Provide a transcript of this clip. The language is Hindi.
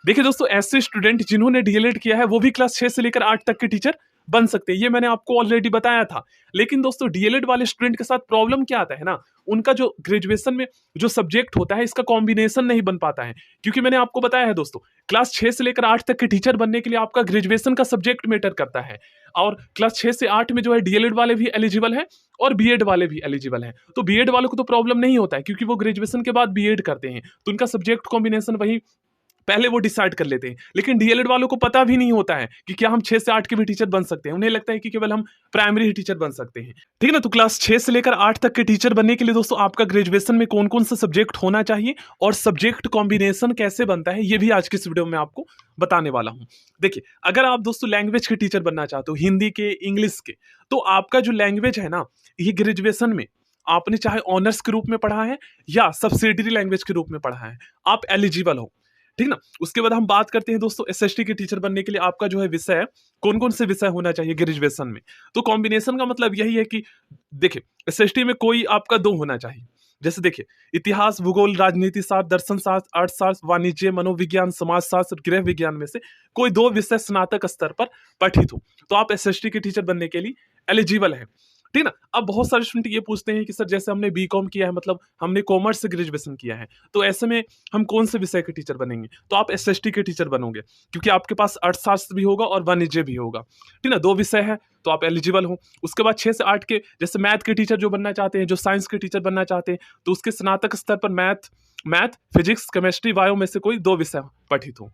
देखिए दोस्तों, ऐसे स्टूडेंट जिन्होंने डीएलएड किया है वो भी क्लास 6 से लेकर 8 तक के टीचर बन सकते हैं, ये मैंने आपको ऑलरेडी बताया था। लेकिन दोस्तों डीएलएड वाले स्टूडेंट के साथ प्रॉब्लम क्या आता है ना, उनका जो ग्रेजुएशन में जो सब्जेक्ट होता है इसका कॉम्बिनेशन नहीं बन पाता है। क्योंकि मैंने आपको बताया है दोस्तों, क्लास 6 से लेकर 8 तक के टीचर बनने के लिए आपका ग्रेजुएशन का सब्जेक्ट मैटर करता है। और क्लास 6 से 8 में जो है डीएलएड वाले भी एलिजिबल है और बीएड वाले भी एलिजिबल है। तो बीएड वालों को तो प्रॉब्लम नहीं होता है क्योंकि वो ग्रेजुएशन के बाद बीएड करते हैं, तो उनका सब्जेक्ट कॉम्बिनेशन वही पहले वो डिसाइड कर लेते हैं। लेकिन डीएलएड वालों को पता भी नहीं होता है कि क्या हम 6 से 8 के भी टीचर बन सकते हैं। उन्हें लगता है कि केवल हम प्राइमरी ही टीचर बन सकते हैं। ठीक है ना? तो क्लास 6 से लेकर 8 तक के टीचर बनने के लिए दोस्तों आपका ग्रेजुएशन में कौन-कौन सा सब्जेक्ट होना चाहिए और सब्जेक्ट कॉम्बिनेशन कैसे बनता है, ये भी आज की इस वीडियो में आपको बताने वाला हूं। देखिए, अगर आप दोस्तों लैंग्वेज के टीचर बनना चाहते हो, हिंदी के, इंग्लिश के, तो आपका जो लैंग्वेज है ना, ये ग्रेजुएशन में आपने चाहे ऑनर्स के रूप में पढ़ा है या सब्सिडियरी लैंग्वेज के रूप में पढ़ा है, आप एलिजिबल हो। ठीक ना? उसके बाद हम बात करते हैं दोस्तों एसएसटी के टीचर बनने के लिए आपका जो है विषय, कौन-कौन से विषय होना चाहिए ग्रेजुएशन में। तो कॉम्बिनेशन का मतलब यही है कि देखिए, एसएसटी में कोई आपका 2 होना चाहिए। जैसे देखिए, इतिहास, भूगोल, राजनीति शास्त्र, दर्शन शास्त्र, अर्थशास्त्र, वाणिज्य, मनोविज्ञान, समाजशास्त्र और गृह विज्ञान में से कोई 2 विषय स्नातक स्तर पर पठित हो, तो आप एसएसटी के टीचर बनने के लिए एलिजिबल हैं। ठीक ना? अब बहुत सारे स्टूडेंट ये पूछते हैं कि सर जैसे हमने बीकॉम किया है, मतलब हमने कॉमर्स से ग्रेजुएशन किया है, तो ऐसे में हम कौन से विषय के टीचर बनेंगे? तो आप एसएसटी के टीचर बनोगे क्योंकि आपके पास अर्थशास्त्र भी होगा और वाणिज्य भी होगा। ठीक ना? 2 विषय है तो आप एलिजिबल हो। उसके बाद 6 से 8 के जैसे मैथ के टीचर जो बनना चाहते हैं, जो साइंस के टीचर बनना चाहते हैं, तो उसके स्नातक स्तर पर मैथ, फिजिक्स, केमिस्ट्री, बायो में से कोई 2 विषय पठित हो।